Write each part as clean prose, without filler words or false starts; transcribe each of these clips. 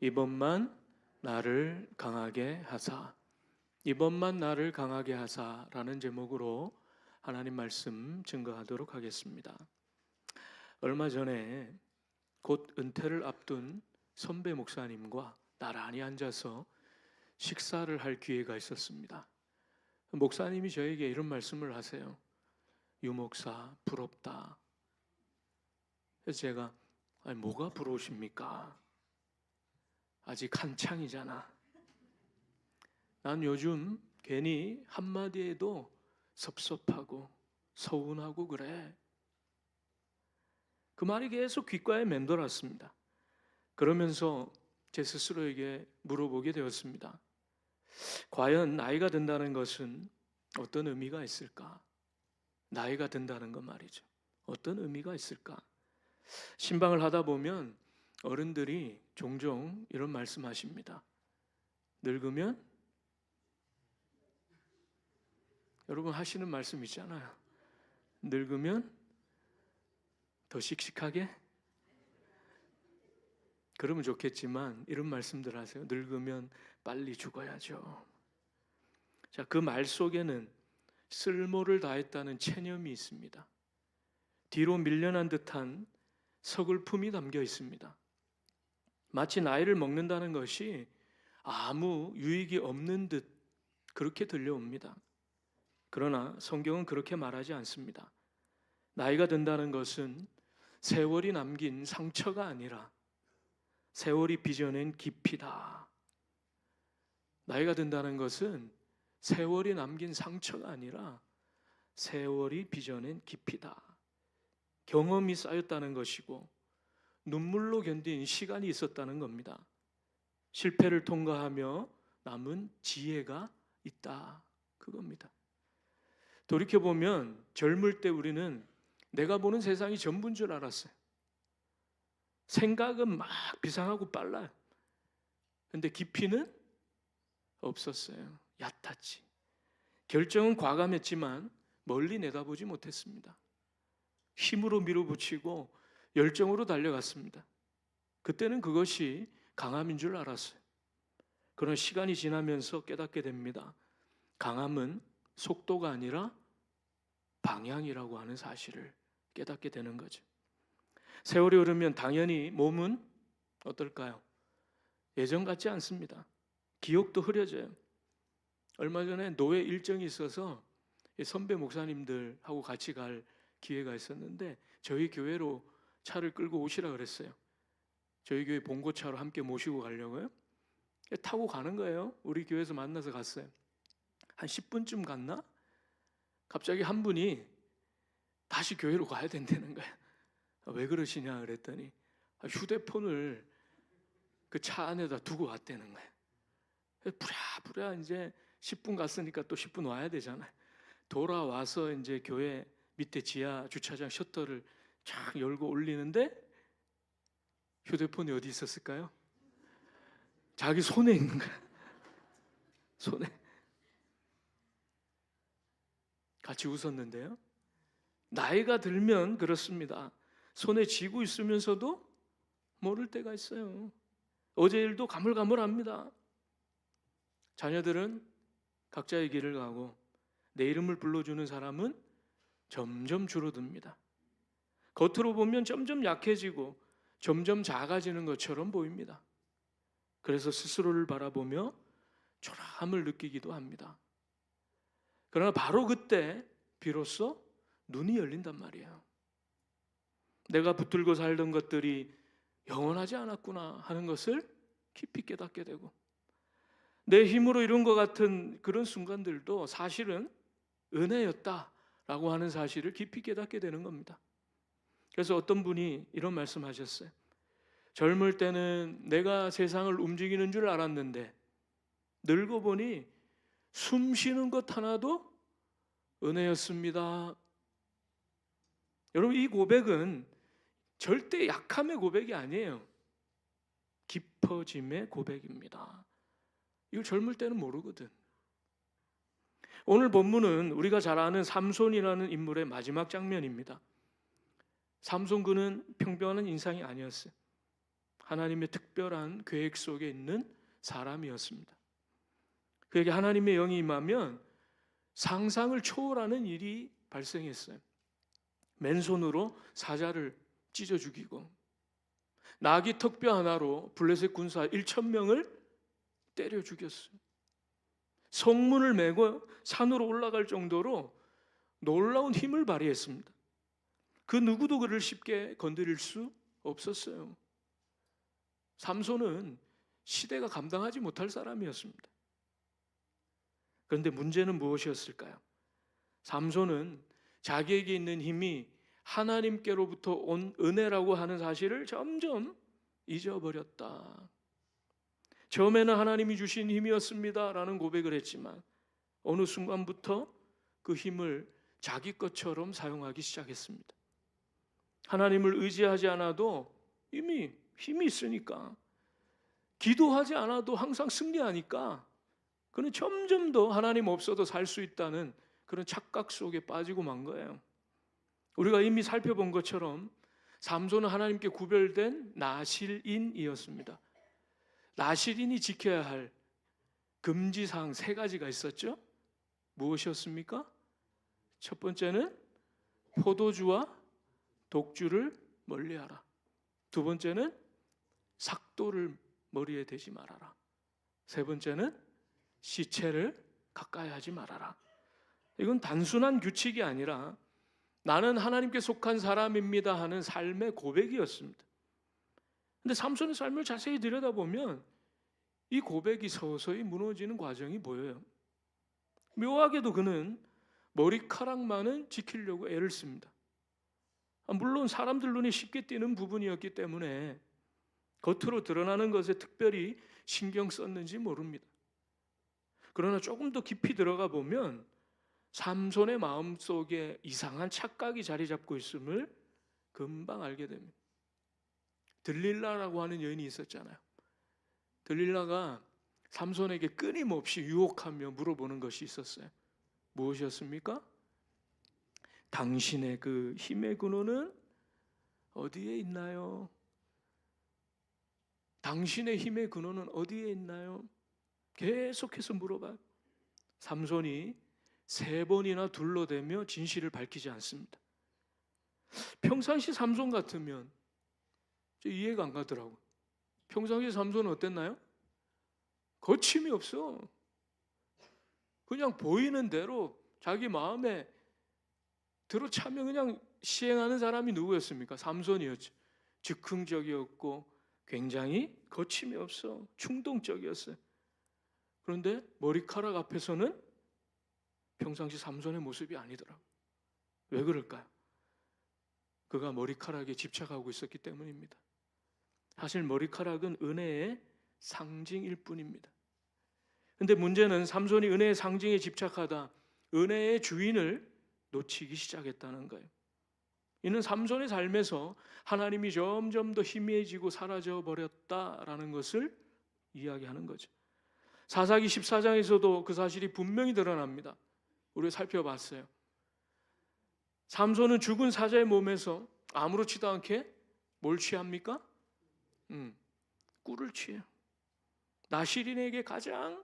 이번만 나를 강하게 하사. 이번만 나를 강하게 하사라는 제목으로 하나님 말씀 증거하도록 하겠습니다. 얼마 전에 곧 은퇴를 앞둔 선배 목사님과 나란히 앉아서 식사를 할 기회가 있었습니다. 목사님이 저에게 이런 말씀을 하세요. 유 목사 부럽다. 그래서 제가 아니, 뭐가 부러우십니까? 아직 한창이잖아. 난 요즘 괜히 한마디에도 섭섭하고 서운하고 그래. 그 말이 계속 귓가에 맴돌았습니다. 그러면서 제 스스로에게 물어보게 되었습니다. 과연 나이가 든다는 것은 어떤 의미가 있을까? 나이가 든다는 것 말이죠. 어떤 의미가 있을까? 신방을 하다 보면 어른들이 종종 이런 말씀하십니다. 늙으면 여러분 하시는 말씀 있잖아요. 늙으면 더 씩씩하게? 그러면 좋겠지만 이런 말씀들 하세요. 늙으면 빨리 죽어야죠. 자, 그 말 속에는 쓸모를 다했다는 체념이 있습니다. 뒤로 밀려난 듯한 서글픔이 담겨 있습니다. 마치 나이를 먹는다는 것이 아무 유익이 없는 듯 그렇게 들려옵니다. 그러나 성경은 그렇게 말하지 않습니다. 나이가 든다는 것은 세월이 남긴 상처가 아니라 세월이 빚어낸 깊이다. 나이가 든다는 것은 세월이 남긴 상처가 아니라 세월이 빚어낸 깊이다. 경험이 쌓였다는 것이고 눈물로 견딘 시간이 있었다는 겁니다. 실패를 통과하며 남은 지혜가 있다. 그겁니다. 돌이켜보면 젊을 때 우리는 내가 보는 세상이 전부인 줄 알았어요. 생각은 막 비상하고 빨라요. 근데 깊이는 없었어요. 얕았지. 결정은 과감했지만 멀리 내다보지 못했습니다. 힘으로 밀어붙이고 열정으로 달려갔습니다. 그때는 그것이 강함인 줄 알았어요. 그런 시간이 지나면서 깨닫게 됩니다. 강함은 속도가 아니라 방향이라고 하는 사실을 깨닫게 되는 거죠. 세월이 흐르면 당연히 몸은 어떨까요? 예전 같지 않습니다. 기억도 흐려져요. 얼마 전에 노회 일정이 있어서 선배 목사님들하고 같이 갈 기회가 있었는데 저희 교회로 차를 끌고 오시라 그랬어요. 저희 교회 봉고차로 함께 모시고 가려고요. 타고 가는 거예요. 우리 교회에서 만나서 갔어요. 한 10분쯤 갔나? 갑자기 한 분이 다시 교회로 가야 된다는 거예요. 왜 그러시냐 그랬더니 휴대폰을 그 차 안에다 두고 왔다는 거예요. 부랴부랴 이제 10분 갔으니까 또 10분 와야 되잖아요. 돌아와서 이제 교회 밑에 지하 주차장 셔터를 쫙 열고 올리는데 휴대폰이 어디 있었을까요? 자기 손에 있는 거야. 손에. 같이 웃었는데요. 나이가 들면 그렇습니다. 손에 쥐고 있으면서도 모를 때가 있어요. 어제 일도 가물가물합니다. 자녀들은 각자의 길을 가고 내 이름을 불러주는 사람은 점점 줄어듭니다. 겉으로 보면 점점 약해지고 점점 작아지는 것처럼 보입니다. 그래서 스스로를 바라보며 초라함을 느끼기도 합니다. 그러나 바로 그때 비로소 눈이 열린단 말이에요. 내가 붙들고 살던 것들이 영원하지 않았구나 하는 것을 깊이 깨닫게 되고 내 힘으로 이룬 것 같은 그런 순간들도 사실은 은혜였다라고 하는 사실을 깊이 깨닫게 되는 겁니다. 그래서 어떤 분이 이런 말씀하셨어요. 젊을 때는 내가 세상을 움직이는 줄 알았는데 늙어보니 숨 쉬는 것 하나도 은혜였습니다. 여러분, 이 고백은 절대 약함의 고백이 아니에요. 깊어짐의 고백입니다. 이걸 젊을 때는 모르거든. 오늘 본문은 우리가 잘 아는 삼손이라는 인물의 마지막 장면입니다. 삼손 그는 평범한 인상이 아니었어요. 하나님의 특별한 계획 속에 있는 사람이었습니다. 그에게 하나님의 영이 임하면 상상을 초월하는 일이 발생했어요. 맨손으로 사자를 찢어 죽이고 나귀 턱뼈 하나로 블레셋 군사 1,000명을 때려 죽였어요. 성문을 메고 산으로 올라갈 정도로 놀라운 힘을 발휘했습니다. 그 누구도 그를 쉽게 건드릴 수 없었어요. 삼손은 시대가 감당하지 못할 사람이었습니다. 그런데 문제는 무엇이었을까요? 삼손은 자기에게 있는 힘이 하나님께로부터 온 은혜라고 하는 사실을 점점 잊어버렸다. 처음에는 하나님이 주신 힘이었습니다 라는 고백을 했지만 어느 순간부터 그 힘을 자기 것처럼 사용하기 시작했습니다. 하나님을 의지하지 않아도 이미 힘이 있으니까, 기도하지 않아도 항상 승리하니까 그는 점점 더 하나님 없어도 살 수 있다는 그런 착각 속에 빠지고 만 거예요. 우리가 이미 살펴본 것처럼 삼손은 하나님께 구별된 나실인이었습니다. 나실인이 지켜야 할 금지사항 3가지가 있었죠. 무엇이었습니까? 첫 번째는 포도주와 독주를 멀리하라. 두 번째는 삭도를 머리에 대지 말아라. 세 번째는 시체를 가까이 하지 말아라. 이건 단순한 규칙이 아니라 나는 하나님께 속한 사람입니다 하는 삶의 고백이었습니다. 근데 삼손의 삶을 자세히 들여다보면 이 고백이 서서히 무너지는 과정이 보여요. 묘하게도 그는 머리카락만은 지키려고 애를 씁니다. 물론 사람들 눈에 쉽게 띄는 부분이었기 때문에 겉으로 드러나는 것에 특별히 신경 썼는지 모릅니다. 그러나 조금 더 깊이 들어가 보면 삼손의 마음속에 이상한 착각이 자리 잡고 있음을 금방 알게 됩니다. 들릴라라고 하는 여인이 있었잖아요. 들릴라가 삼손에게 끊임없이 유혹하며 물어보는 것이 있었어요. 무엇이었습니까? 당신의 그 힘의 근원은 어디에 있나요? 당신의 힘의 근원은 어디에 있나요? 계속해서 물어봐요. 삼손이 3번이나 둘러대며 진실을 밝히지 않습니다. 평상시 삼손 같으면 이해가 안 가더라고요. 평상시 삼손은 어땠나요? 거침이 없어. 그냥 보이는 대로 자기 마음에 들어차면 그냥 시행하는 사람이 누구였습니까? 삼손이었죠. 즉흥적이었고 굉장히 거침이 없어. 충동적이었어요. 그런데 머리카락 앞에서는 평상시 삼손의 모습이 아니더라고요. 왜 그럴까요? 그가 머리카락에 집착하고 있었기 때문입니다. 사실 머리카락은 은혜의 상징일 뿐입니다. 그런데 문제는 삼손이 은혜의 상징에 집착하다 은혜의 주인을 놓치기 시작했다는 거예요. 이는 삼손의 삶에서 하나님이 점점 더 희미해지고 사라져 버렸다라는 것을 이야기하는 거죠. 사사기 14장에서도 그 사실이 분명히 드러납니다. 우리가 살펴봤어요. 삼손은 죽은 사자의 몸에서 아무렇지도 않게 뭘 취합니까? 꿀을 취해요. 나실인에게 가장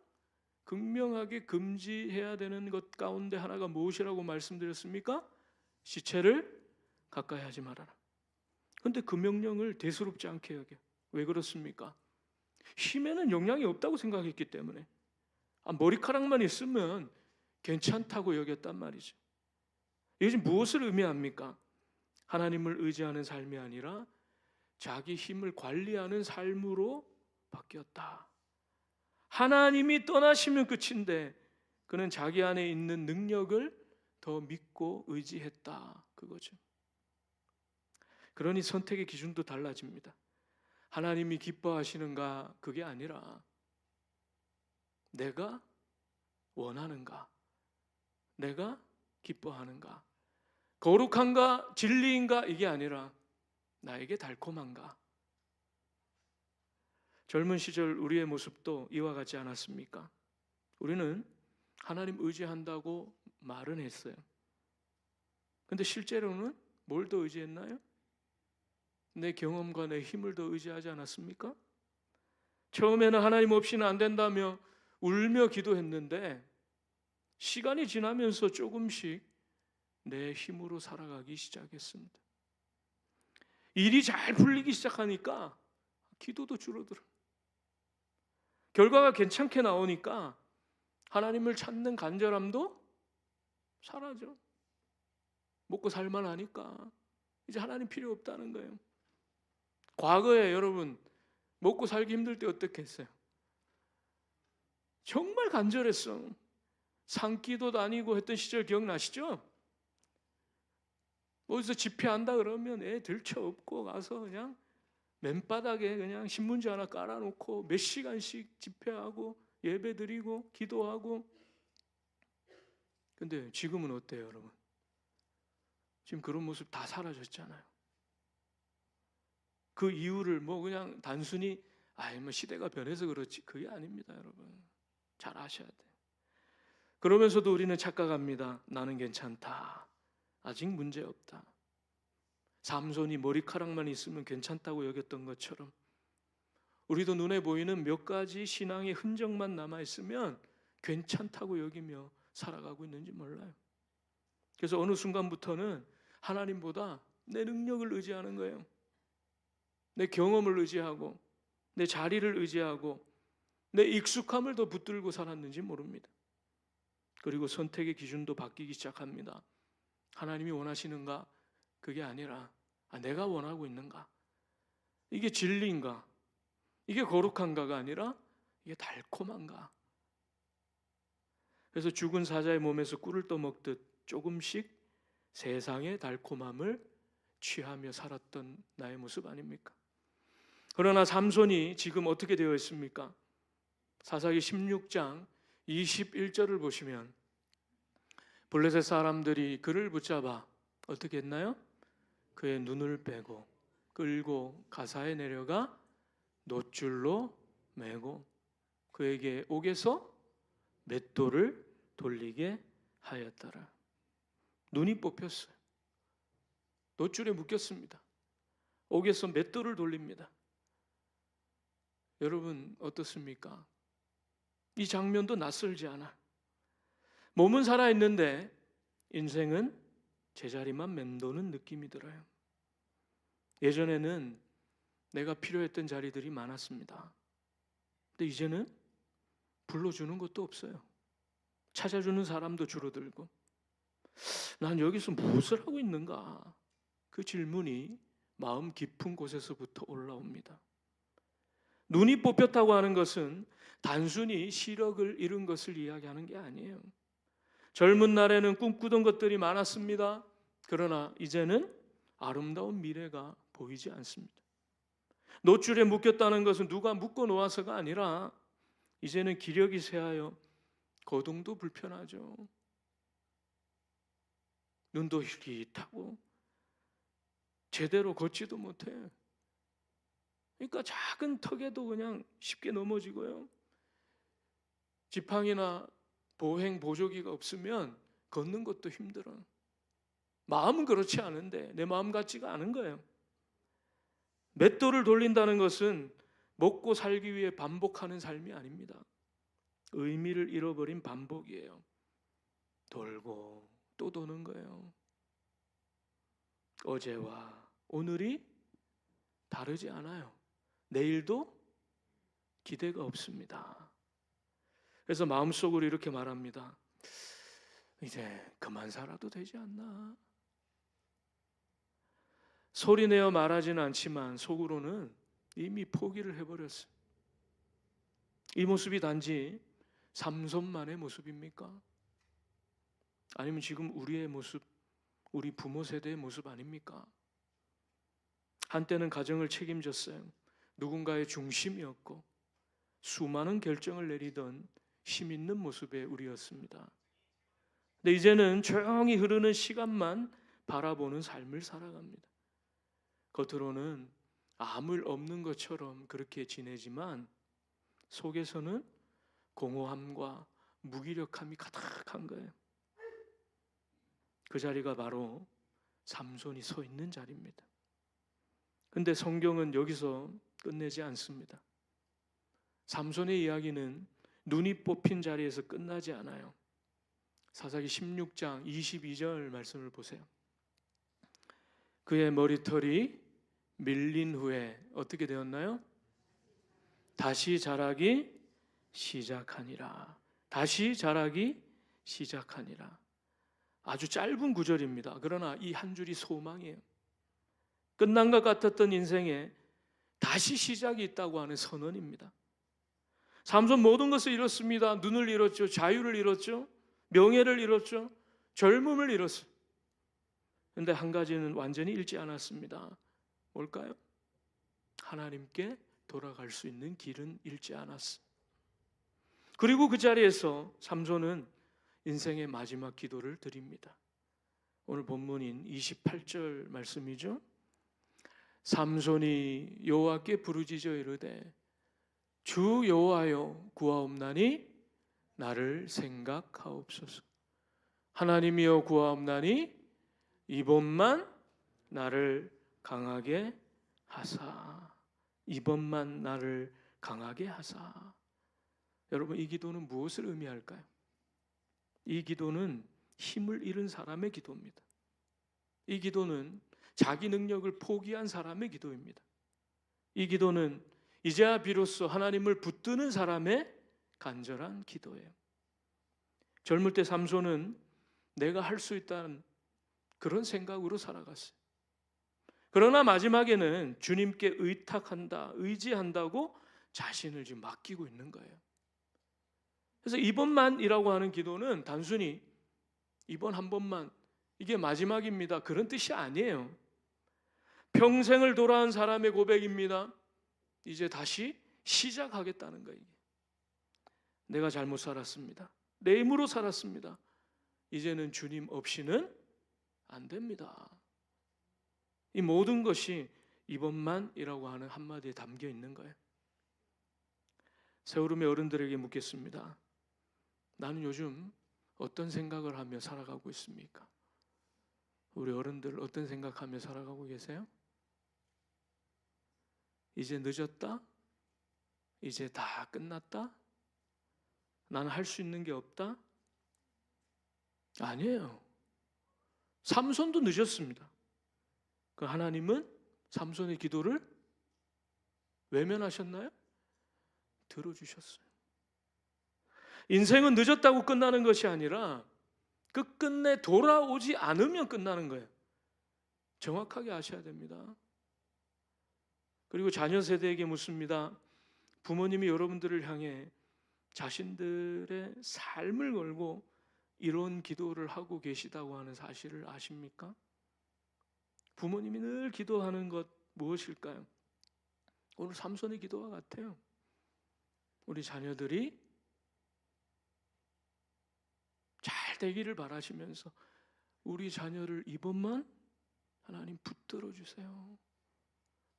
극명하게 금지해야 되는 것 가운데 하나가 무엇이라고 말씀드렸습니까? 시체를 가까이 하지 말아라. 그런데 그 명령을 대수롭지 않게 여겨요. 왜 그렇습니까? 힘에는 영향이 없다고 생각했기 때문에 머리카락만 있으면 괜찮다고 여겼단 말이죠. 이것이 무엇을 의미합니까? 하나님을 의지하는 삶이 아니라 자기 힘을 관리하는 삶으로 바뀌었다. 하나님이 떠나시면 끝인데 그는 자기 안에 있는 능력을 더 믿고 의지했다. 그거죠. 그러니 선택의 기준도 달라집니다. 하나님이 기뻐하시는가 그게 아니라 내가 원하는가, 내가 기뻐하는가, 거룩한가 진리인가 이게 아니라 나에게 달콤한가. 젊은 시절 우리의 모습도 이와 같지 않았습니까? 우리는 하나님 의지한다고 말은 했어요. 근데 실제로는 뭘 더 의지했나요? 내 경험과 내 힘을 더 의지하지 않았습니까? 처음에는 하나님 없이는 안 된다며 울며 기도했는데 시간이 지나면서 조금씩 내 힘으로 살아가기 시작했습니다. 일이 잘 풀리기 시작하니까 기도도 줄어들어. 결과가 괜찮게 나오니까 하나님을 찾는 간절함도 사라져. 먹고 살만하니까 이제 하나님 필요 없다는 거예요. 과거에 여러분 먹고 살기 힘들 때 어떻게 했어요? 정말 간절했어. 산기도 다니고 했던 시절 기억나시죠? 어디서 집회한다 그러면 애 들쳐업고 가서 그냥 맨바닥에 그냥 신문지 하나 깔아놓고 몇 시간씩 집회하고 예배드리고 기도하고. 근데 지금은 어때요, 여러분? 지금 그런 모습 다 사라졌잖아요. 그 이유를 뭐 그냥 단순히 뭐 시대가 변해서 그렇지, 그게 아닙니다, 여러분. 잘 아셔야 돼요. 그러면서도 우리는 착각합니다. 나는 괜찮다. 아직 문제 없다. 삼손이 머리카락만 있으면 괜찮다고 여겼던 것처럼 우리도 눈에 보이는 몇 가지 신앙의 흔적만 남아있으면 괜찮다고 여기며 살아가고 있는지 몰라요. 그래서 어느 순간부터는 하나님보다 내 능력을 의지하는 거예요. 내 경험을 의지하고 내 자리를 의지하고 내 익숙함을 더 붙들고 살았는지 모릅니다. 그리고 선택의 기준도 바뀌기 시작합니다. 하나님이 원하시는가? 그게 아니라 내가 원하고 있는가? 이게 진리인가? 이게 거룩한가가 아니라 이게 달콤한가? 그래서 죽은 사자의 몸에서 꿀을 떠먹듯 조금씩 세상의 달콤함을 취하며 살았던 나의 모습 아닙니까? 그러나 삼손이 지금 어떻게 되어 있습니까? 사사기 16장 21절을 보시면 블레셋 사람들이 그를 붙잡아 어떻게 했나요? 그의 눈을 빼고 끌고 가사에 내려가 놋줄로 매고 그에게 옥에서 맷돌을 돌리게 하였더라. 눈이 뽑혔어요. 놋줄에 묶였습니다. 옥에서 맷돌을 돌립니다. 여러분 어떻습니까? 이 장면도 낯설지 않아. 몸은 살아있는데 인생은 제자리만 맴도는 느낌이 들어요. 예전에는 내가 필요했던 자리들이 많았습니다. 근데 이제는 불러주는 것도 없어요. 찾아주는 사람도 줄어들고 난 여기서 무엇을 하고 있는가? 그 질문이 마음 깊은 곳에서부터 올라옵니다. 눈이 뽑혔다고 하는 것은 단순히 시력을 잃은 것을 이야기하는 게 아니에요. 젊은 날에는 꿈꾸던 것들이 많았습니다. 그러나 이제는 아름다운 미래가 보이지 않습니다. 놋줄에 묶였다는 것은 누가 묶어 놓아서가 아니라 이제는 기력이 쇠하여 거동도 불편하죠. 눈도 hir깃하고 제대로 걷지도 못해. 그러니까 작은 턱에도 그냥 쉽게 넘어지고요. 지팡이나 보행 보조기가 없으면 걷는 것도 힘들어. 마음은 그렇지 않은데 내 마음 같지가 않은 거예요. 맷돌을 돌린다는 것은 먹고 살기 위해 반복하는 삶이 아닙니다. 의미를 잃어버린 반복이에요. 돌고 또 도는 거예요. 어제와 오늘이 다르지 않아요. 내일도 기대가 없습니다. 그래서 마음속으로 이렇게 말합니다. 이제 그만 살아도 되지 않나? 소리내어 말하지는 않지만 속으로는 이미 포기를 해버렸어요. 이 모습이 단지 삼손만의 모습입니까? 아니면 지금 우리의 모습, 우리 부모 세대의 모습 아닙니까? 한때는 가정을 책임졌어요. 누군가의 중심이었고 수많은 결정을 내리던 힘 있는 모습의 우리였습니다. 근데 이제는 조용히 흐르는 시간만 바라보는 삶을 살아갑니다. 겉으로는 아무 일 없는 것처럼 그렇게 지내지만 속에서는 공허함과 무기력함이 가득한 거예요. 그 자리가 바로 삼손이 서 있는 자리입니다. 근데 성경은 여기서 끝내지 않습니다. 삼손의 이야기는 눈이 뽑힌 자리에서 끝나지 않아요. 사사기 16장 22절 말씀을 보세요. 그의 머리털이 밀린 후에 어떻게 되었나요? 다시 자라기 시작하니라. 다시 자라기 시작하니라. 아주 짧은 구절입니다. 그러나 이 한 줄이 소망이에요. 끝난 것 같았던 인생에 다시 시작이 있다고 하는 선언입니다. 삼손 모든 것을 잃었습니다. 눈을 잃었죠. 자유를 잃었죠. 명예를 잃었죠. 젊음을 잃었어요. 그런데 한 가지는 완전히 잃지 않았습니다. 뭘까요? 하나님께 돌아갈 수 있는 길은 잃지 않았어요. 그리고 그 자리에서 삼손은 인생의 마지막 기도를 드립니다. 오늘 본문인 28절 말씀이죠. 삼손이 여호와께 부르짖어 이르되 주 여호와여 구하옵나니 나를 생각하옵소서. 하나님이여 구하옵나니 이번만 나를 강하게 하사. 이번만 나를 강하게 하사. 여러분, 이 기도는 무엇을 의미할까요? 이 기도는 힘을 잃은 사람의 기도입니다. 이 기도는 자기 능력을 포기한 사람의 기도입니다. 이 기도는 이제야 비로소 하나님을 붙드는 사람의 간절한 기도예요. 젊을 때 삼손은 내가 할 수 있다는 그런 생각으로 살아갔어요. 그러나 마지막에는 주님께 의탁한다, 의지한다고 자신을 지금 맡기고 있는 거예요. 그래서 이번만이라고 하는 기도는 단순히 이번 한 번만, 이게 마지막입니다, 그런 뜻이 아니에요. 평생을 돌아온 사람의 고백입니다. 이제 다시 시작하겠다는 거예요. 내가 잘못 살았습니다. 내 힘으로 살았습니다. 이제는 주님 없이는 안 됩니다. 이 모든 것이 이번만이라고 하는 한마디에 담겨 있는 거예요. 세오름의 어른들에게 묻겠습니다. 나는 요즘 어떤 생각을 하며 살아가고 있습니까? 우리 어른들 어떤 생각하며 살아가고 계세요? 이제 늦었다? 이제 다 끝났다? 나는 할 수 있는 게 없다? 아니에요. 삼손도 늦었습니다. 그 하나님은 삼손의 기도를 외면하셨나요? 들어주셨어요. 인생은 늦었다고 끝나는 것이 아니라 끝끝내 돌아오지 않으면 끝나는 거예요. 정확하게 아셔야 됩니다. 그리고 자녀 세대에게 묻습니다. 부모님이 여러분들을 향해 자신들의 삶을 걸고 이런 기도를 하고 계시다고 하는 사실을 아십니까? 부모님이 늘 기도하는 것 무엇일까요? 오늘 삼손의 기도와 같아요. 우리 자녀들이 잘 되기를 바라시면서 우리 자녀를 이번만 하나님 붙들어 주세요.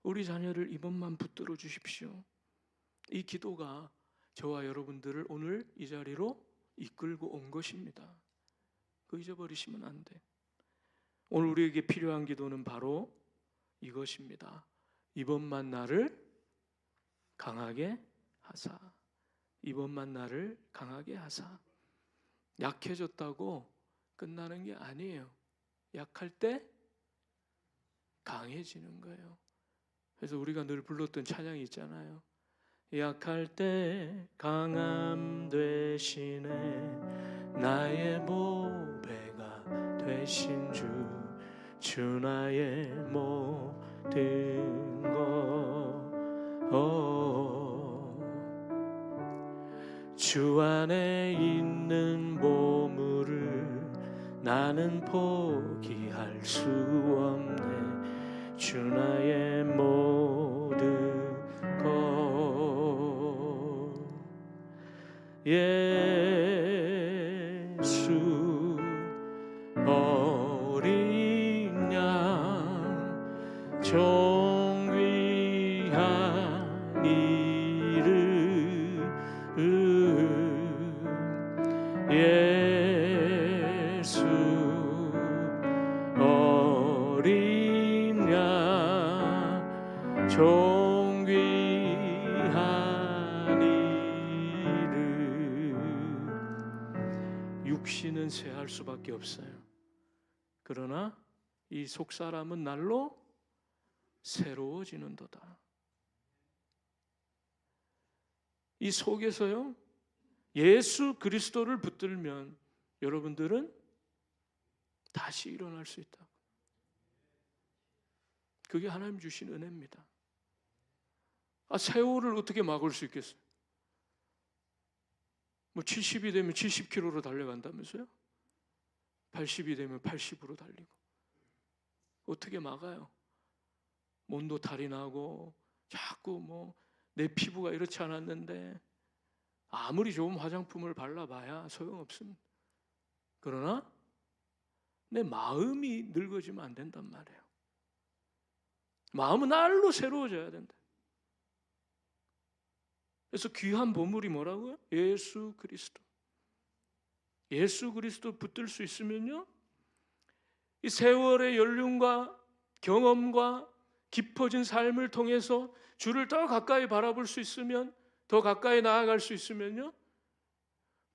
우리 자녀를 이번만 붙들어 주십시오. 이 기도가 저와 여러분들을 오늘 이 자리로 이끌고 온 것입니다. 그 잊어버리시면 안 돼. 오늘 우리에게 필요한 기도는 바로 이것입니다. 이번만 나를 강하게 하사. 이번만 나를 강하게 하사. 약해졌다고 끝나는 게 아니에요. 약할 때 강해지는 거예요. 그래서 우리가 늘 불렀던 찬양이 있잖아요. 약할 때 강함 되시네 나의 보배가 되신 주 나의 모든 것 주 안에 있는 보물을 나는 포기할 수 없네 주 나의 모든 것 예수 어린 양 존귀한 이름 예수 어린 양 육신은 쇠할 수밖에 없어요. 그러나 이 속사람은 날로 새로워지는도다. 이 속에서요, 예수 그리스도를 붙들면 여러분들은 다시 일어날 수 있다. 그게 하나님 주신 은혜입니다. 세월을 어떻게 막을 수 있겠어요? 70이 되면 70km로 달려간다면서요? 80이 되면 80으로 달리고. 어떻게 막아요? 몸도 탈이 나고 자꾸 내 피부가 이렇지 않았는데 아무리 좋은 화장품을 발라봐야 소용없습니다. 그러나 내 마음이 늙어지면 안 된단 말이에요. 마음은 날로 새로워져야 된다. 그래서 귀한 보물이 뭐라고요? 예수 그리스도. 예수 그리스도 붙들 수 있으면요, 이 세월의 연륜과 경험과 깊어진 삶을 통해서 주를 더 가까이 바라볼 수 있으면, 더 가까이 나아갈 수 있으면요,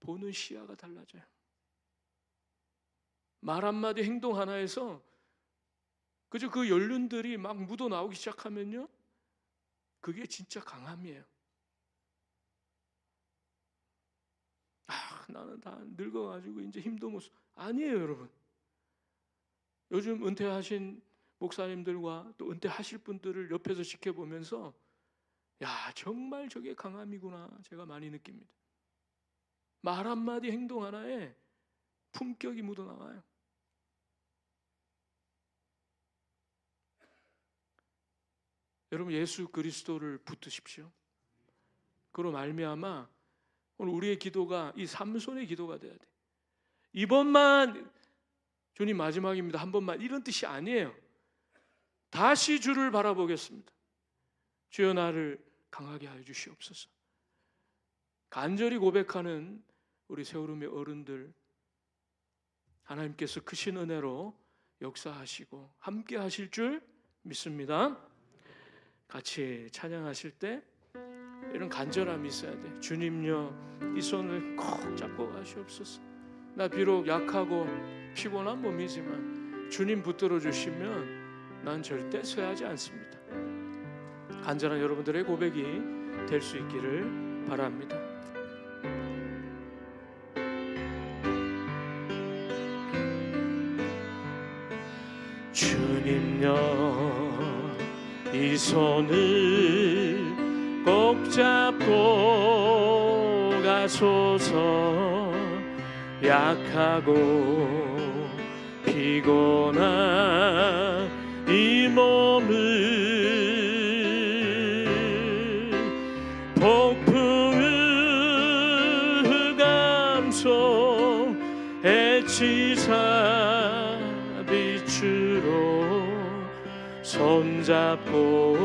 보는 시야가 달라져요. 말 한마디 행동 하나에서 그저 그 연륜들이 막 묻어나오기 시작하면요, 그게 진짜 강함이에요. 나는 다 늙어가지고 이제 힘도 못 써. 아니에요, 여러분. 요즘 은퇴하신 목사님들과 또 은퇴하실 분들을 옆에서 지켜보면서 정말 저게 강함이구나 제가 많이 느낍니다. 말 한마디 행동 하나에 품격이 묻어나와요. 여러분, 예수 그리스도를 붙드십시오. 그로 말미암아 오늘 우리의 기도가 이 삼손의 기도가 돼야 돼. 이번만 주님 마지막입니다, 한 번만, 이런 뜻이 아니에요. 다시 주를 바라보겠습니다. 주여 나를 강하게 하여 주시옵소서. 간절히 고백하는 우리 세우름의 어른들, 하나님께서 크신 은혜로 역사하시고 함께 하실 줄 믿습니다. 같이 찬양하실 때 이런 간절함이 있어야 돼. 주님요, 이 손을 꼭 잡고 가시옵소서. 나 비록 약하고 피곤한 몸이지만 주님 붙들어 주시면 난 절대 쇠하지 않습니다. 간절한 여러분들의 고백이 될 수 있기를 바랍니다. 주님요, 이 손을 꼭 잡고 가소서. 약하고 피곤한 이 몸을 폭풍을 흑암속 해치사 빛으로 손잡고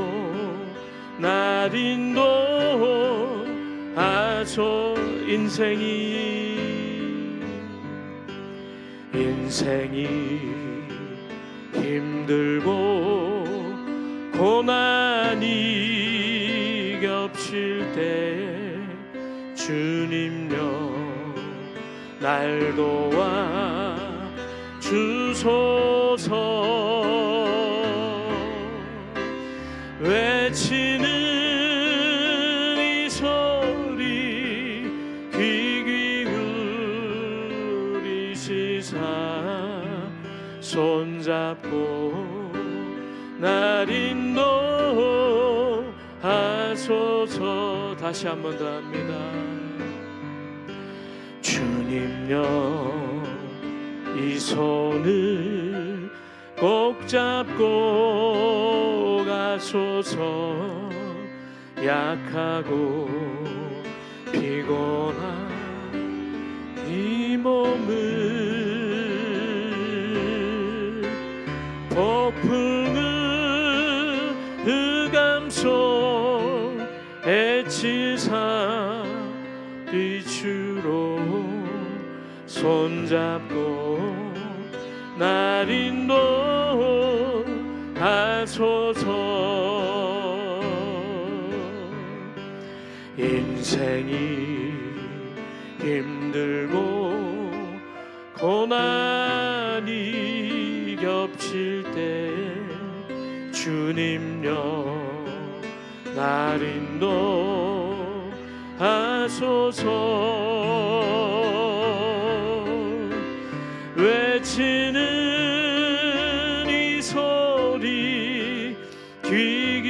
날 인도하소. 인생이 힘들고 고난이 겹칠 때 주님여 날 도와 주소서. 외치는 이 소리 귀 기울이시사 손잡고 날 인도하소서. 다시 한 번 더 합니다. 주님여, 이 손을 꼭 잡고 가소서. 약하고 피곤한 이 몸을 폭풍을 흑암속 애치사 빛으로 손잡고 날 인도하소서. 인생이 힘들고 고난이 겹칠 때 주님여 날 인도하소서. 외치는 이 소리 귀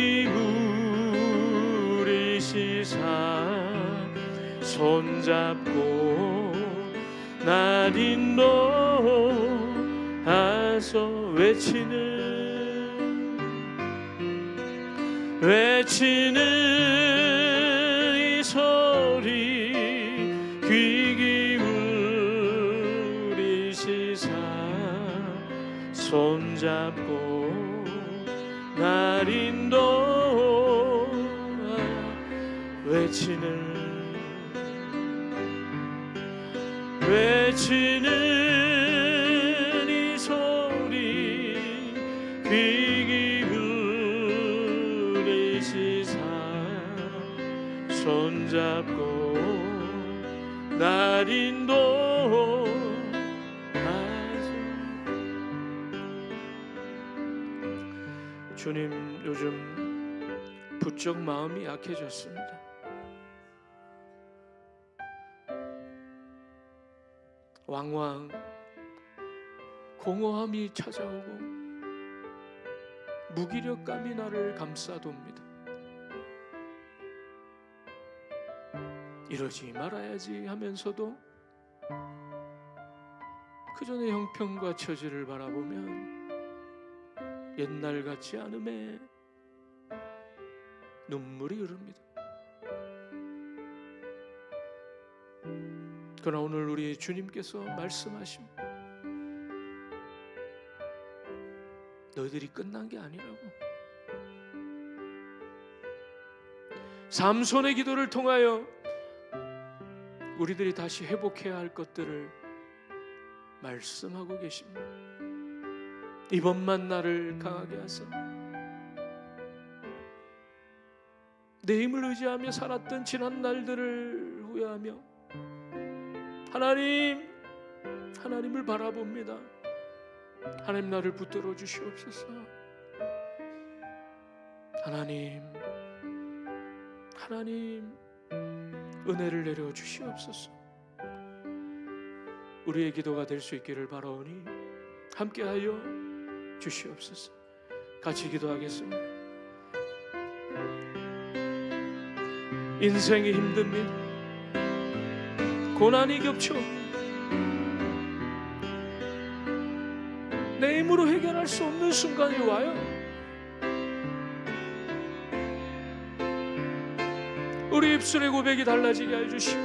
기울이시사 손잡고 날 인도하소. 외치는 이 소리 귀 기울이시사 손잡고 날 인도하. 외치는 이 소리 귀 기울이시사 손잡고 날 인도하소. 주님, 요즘 부쩍 마음이 약해졌습니다. 왕왕 공허함이 찾아오고 무기력감이 나를 감싸돕니다. 이러지 말아야지 하면서도 그저 내 형편과 처지를 바라보면 옛날 같지 않음에 눈물이 흐릅니다. 그러나 오늘 우리 주님께서 말씀하십니다. 너희들이 끝난 게 아니라고. 삼손의 기도를 통하여 우리들이 다시 회복해야 할 것들을 말씀하고 계십니다. 이번만 나를 강하게 하사 내 힘을 의지하며 살았던 지난 날들을 후회하며 하나님을 바라봅니다. 하나님, 나를 붙들어 주시옵소서. 하나님 은혜를 내려 주시옵소서. 우리의 기도가 될 수 있기를 바라오니 함께하여 주시옵소서. 같이 기도하겠습니다. 인생이 힘듭니다. 고난이 겹쳐 내 힘으로 해결할 수 없는 순간이 와요. 우리 입술의 고백이 달라지게 해주시고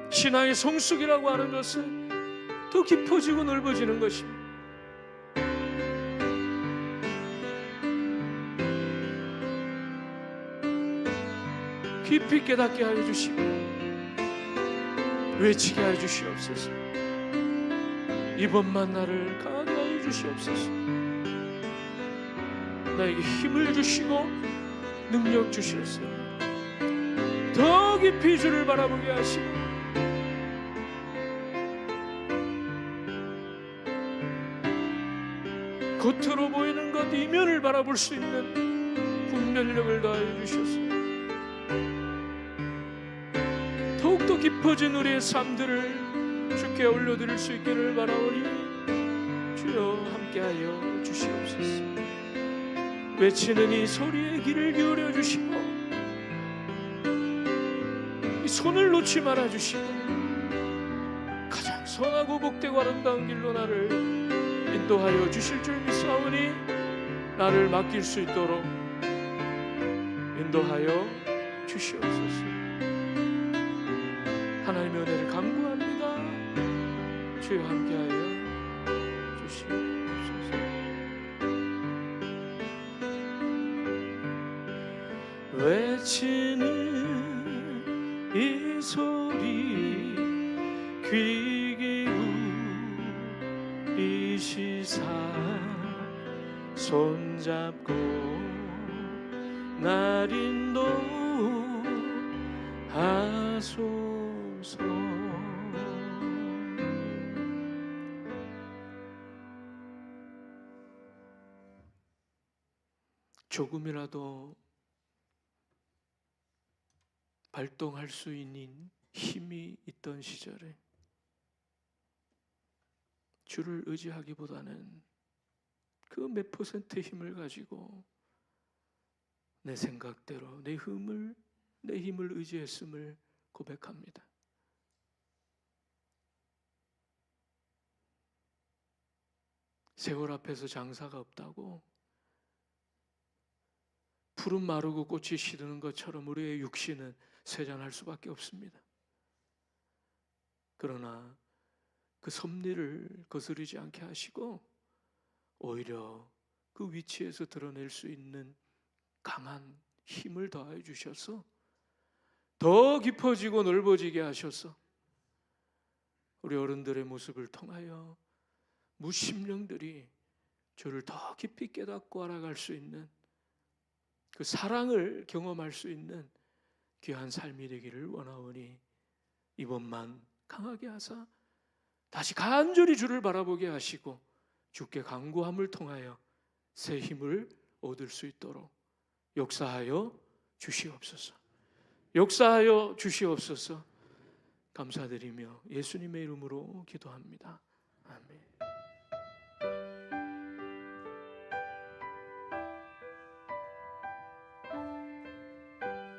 신앙의 성숙이라고 하는 것은 더 깊어지고 넓어지는 것입니다. 깊이 깨닫게 하여 주시고 외치게 하여 주시옵소서. 이번만 나를 강하게 하여 주시옵소서. 나에게 힘을 주시고 능력 주시옵소서. 더 깊이 주를 바라보게 하시고 겉으로 보이는 것 이면을 바라볼 수 있는 분별력을 더하여 주셔서 더욱더 깊어진 우리의 삶들을 주께 올려드릴 수 있기를 바라오니 주여 함께하여 주시옵소서. 외치는 이 소리에 귀를 기울여 주시고 이 손을 놓지 말아 주시고 가장 선하고 복되고 아름다운 길로 나를 인도하여 주실 줄 믿사오니 나를 맡길 수 있도록 인도하여 주시옵소서. 하나님의 은혜를 간구합니다. 주여 함께하여 주시옵소서. 외치는 이 소리 귀 기울이시사 손잡고 날 인도하소서. 조금이라도 발동할 수 있는 힘이 있던 시절에 주를 의지하기보다는 그 몇 퍼센트의 힘을 가지고 내 생각대로 내 힘을 의지했음을 고백합니다. 세월 앞에서 장사가 없다고 푸른 마르고 꽃이 시드는 것처럼 우리의 육신은 쇠잔할 수밖에 없습니다. 그러나 그 섭리를 거스르지 않게 하시고 오히려 그 위치에서 드러낼 수 있는 강한 힘을 더하여 주셔서 더 깊어지고 넓어지게 하셔서 우리 어른들의 모습을 통하여 무심령들이 주를 더 깊이 깨닫고 알아갈 수 있는 그 사랑을 경험할 수 있는 귀한 삶이 되기를 원하오니 이번만 강하게 하사 다시 간절히 주를 바라보게 하시고 주께 간구함을 통하여 새 힘을 얻을 수 있도록 역사하여 주시옵소서. 역사하여 주시옵소서. 감사드리며 예수님의 이름으로 기도합니다. 아멘.